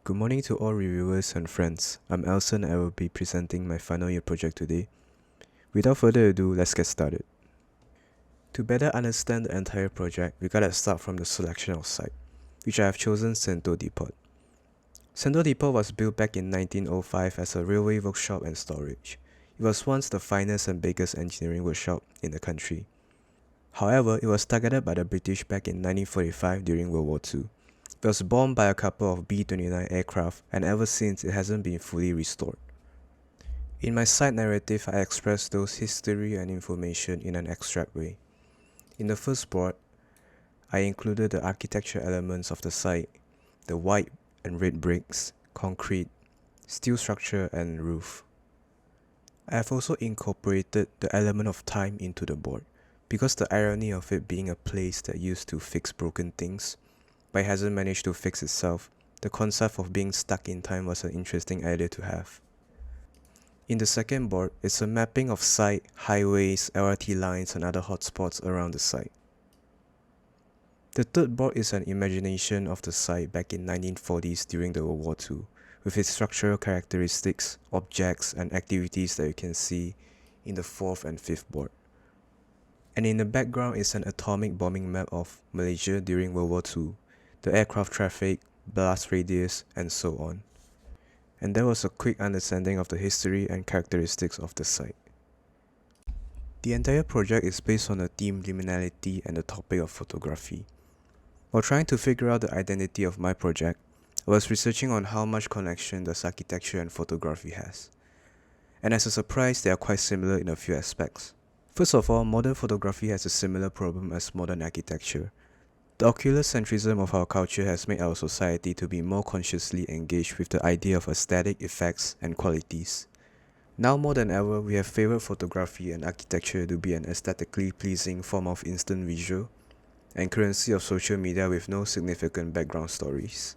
Good morning to all reviewers and friends. I'm Alson and I will be presenting my final year project today. Without further ado, let's get started. To better understand the entire project, we gotta start from the selection of site, which I have chosen Sentul Depot. Sentul Depot was built back in 1905 as a railway workshop and storage. It was once the finest and biggest engineering workshop in the country. However, it was targeted by the British back in 1945 during World War II. It was bombed by a couple of B-29 aircraft, and ever since it hasn't been fully restored. In my side narrative, I express those history and information in an abstract way. In the first part, I included the architecture elements of the site, the white and red bricks, concrete, steel structure and roof. I have also incorporated the element of time into the board, because the irony of it being a place that used to fix broken things, but it hasn't managed to fix itself, the concept of being stuck in time was an interesting idea to have. In the second board, it's a mapping of site, highways, LRT lines and other hotspots around the site. The third board is an imagination of the site back in 1940s during the World War II, with its structural characteristics, objects and activities that you can see in the fourth and fifth board. And in the background is an atomic bombing map of Malaysia during World War II, the aircraft traffic, blast radius, and so on. And there was a quick understanding of the history and characteristics of the site. The entire project is based on the theme liminality and the topic of photography. While trying to figure out the identity of my project, I was researching on how much connection does architecture and photography has. And as a surprise, they are quite similar in a few aspects. First of all, modern photography has a similar problem as modern architecture. The ocular centrism of our culture has made our society to be more consciously engaged with the idea of aesthetic effects and qualities. Now more than ever, we have favored photography and architecture to be an aesthetically pleasing form of instant visual and currency of social media with no significant background stories.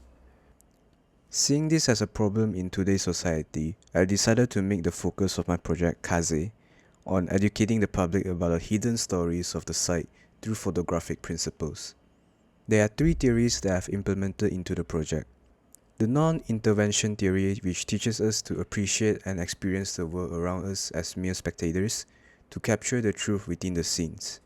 Seeing this as a problem in today's society, I decided to make the focus of my project Kaze on educating the public about the hidden stories of the site through photographic principles. There are three theories that I've implemented into the project. The non-intervention theory, which teaches us to appreciate and experience the world around us as mere spectators, to capture the truth within the scenes.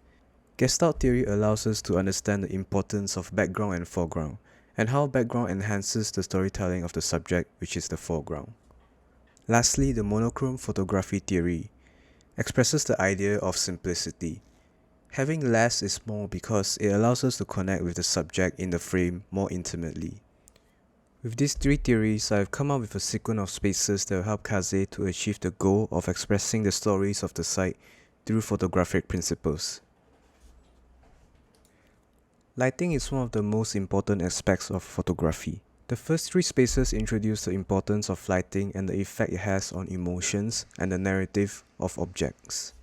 Gestalt theory allows us to understand the importance of background and foreground, and how background enhances the storytelling of the subject, which is the foreground. Lastly, the monochrome photography theory expresses the idea of simplicity. Having less is more because it allows us to connect with the subject in the frame more intimately. With these three theories, I have come up with a sequence of spaces that will help Kaze to achieve the goal of expressing the stories of the site through photographic principles. Lighting is one of the most important aspects of photography. The first three spaces introduce the importance of lighting and the effect it has on emotions and the narrative of objects.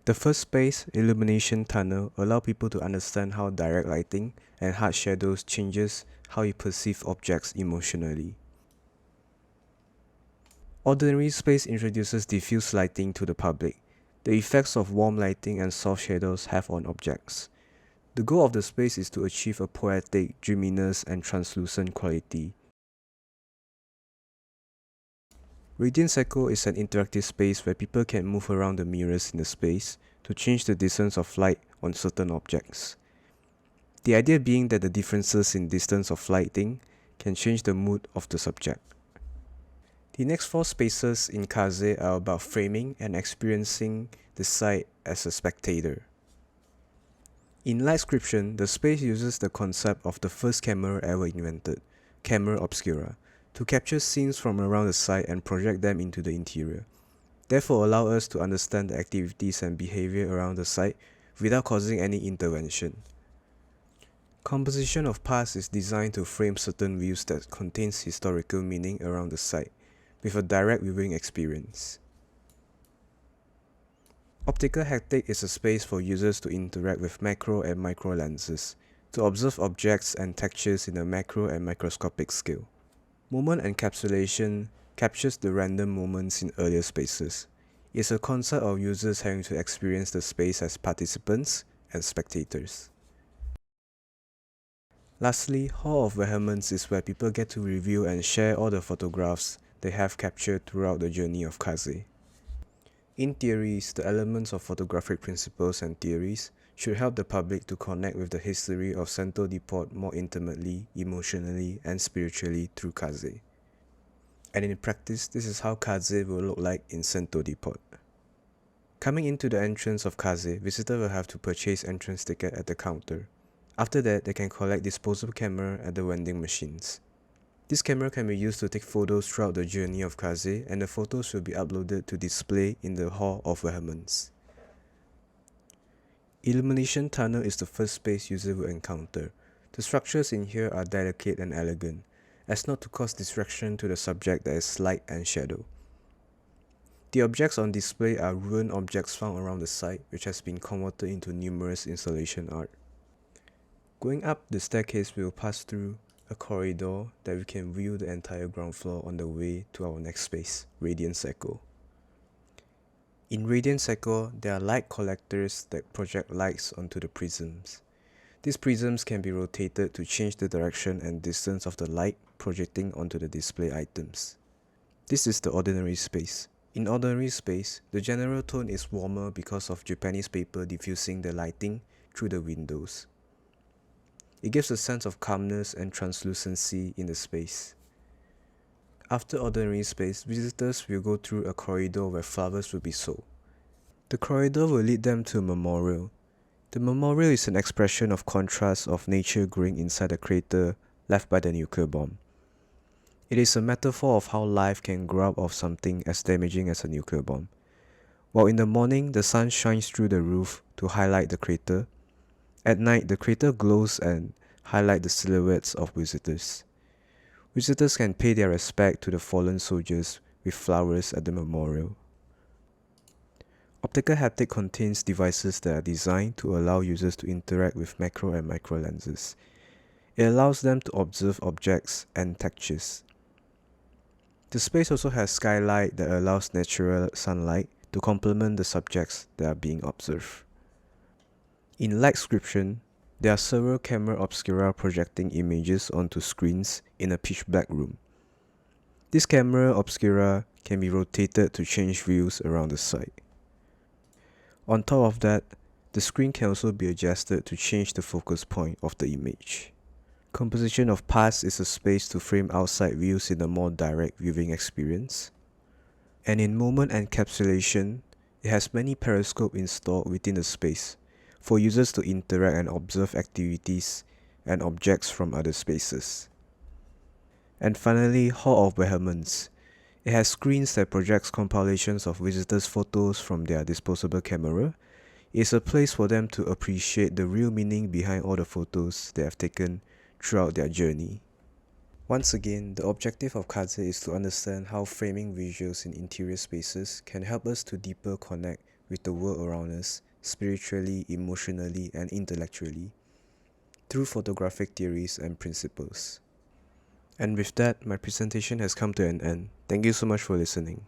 The first space, Illumination Tunnel, allows people to understand how direct lighting and hard shadows changes how you perceive objects emotionally. Ordinary space introduces diffuse lighting to the public, the effects of warm lighting and soft shadows have on objects. The goal of the space is to achieve a poetic, dreaminess and translucent quality. Radiance Echo is an interactive space where people can move around the mirrors in the space to change the distance of light on certain objects. The idea being that the differences in distance of lighting can change the mood of the subject. The next four spaces in Kaze are about framing and experiencing the site as a spectator. In Lightscription, the space uses the concept of the first camera ever invented, camera obscura, to capture scenes from around the site and project them into the interior, therefore allow us to understand the activities and behavior around the site without causing any intervention. Composition of paths is designed to frame certain views that contains historical meaning around the site, with a direct viewing experience. Optical haptic is a space for users to interact with macro and micro lenses, to observe objects and textures in a macro and microscopic scale. Moment encapsulation captures the random moments in earlier spaces. It's a concept of users having to experience the space as participants and spectators. Lastly, Hall of Vehemence is where people get to review and share all the photographs they have captured throughout the journey of Kaze. In theories, the elements of photographic principles and theories should help the public to connect with the history of Santo Depot more intimately, emotionally, and spiritually through Kaze. And in practice, this is how Kaze will look like in Santo Depot. Coming into the entrance of Kaze, visitors will have to purchase entrance ticket at the counter. After that, they can collect disposable camera at the vending machines. This camera can be used to take photos throughout the journey of Kaze, and the photos will be uploaded to display in the Hall of Vehemence. Illumination tunnel is the first space users will encounter. The structures in here are delicate and elegant, as not to cause distraction to the subject that is light and shadow. The objects on display are ruined objects found around the site, which has been converted into numerous installation art. Going up the staircase, we will pass through a corridor that we can view the entire ground floor on the way to our next space, Radiance Echo. In Radiance Echo, there are light collectors that project lights onto the prisms. These prisms can be rotated to change the direction and distance of the light projecting onto the display items. This is the ordinary space. In ordinary space, the general tone is warmer because of Japanese paper diffusing the lighting through the windows. It gives a sense of calmness and translucency in the space. After ordinary space, visitors will go through a corridor where flowers will be sold. The corridor will lead them to a memorial. The memorial is an expression of contrast of nature growing inside the crater left by the nuclear bomb. It is a metaphor of how life can grow out of something as damaging as a nuclear bomb. While in the morning, the sun shines through the roof to highlight the crater. At night, the crater glows and highlights the silhouettes of visitors. Visitors can pay their respect to the fallen soldiers with flowers at the memorial. Optical haptic contains devices that are designed to allow users to interact with macro and micro lenses. It allows them to observe objects and textures. The space also has skylight that allows natural sunlight to complement the subjects that are being observed. In light description, there are several camera obscura projecting images onto screens in a pitch black room. This camera obscura can be rotated to change views around the site. On top of that, the screen can also be adjusted to change the focus point of the image. Composition of pass is a space to frame outside views in a more direct viewing experience. And in moment encapsulation, it has many periscopes installed within the space for users to interact and observe activities and objects from other spaces. And finally, Hall of Vehemence. It has screens that projects compilations of visitors' photos from their disposable camera. It's a place for them to appreciate the real meaning behind all the photos they have taken throughout their journey. Once again, the objective of Kaze is to understand how framing visuals in interior spaces can help us to deeper connect with the world around us, spiritually, emotionally, and intellectually, through photographic theories and principles. And with that, my presentation has come to an end. Thank you so much for listening.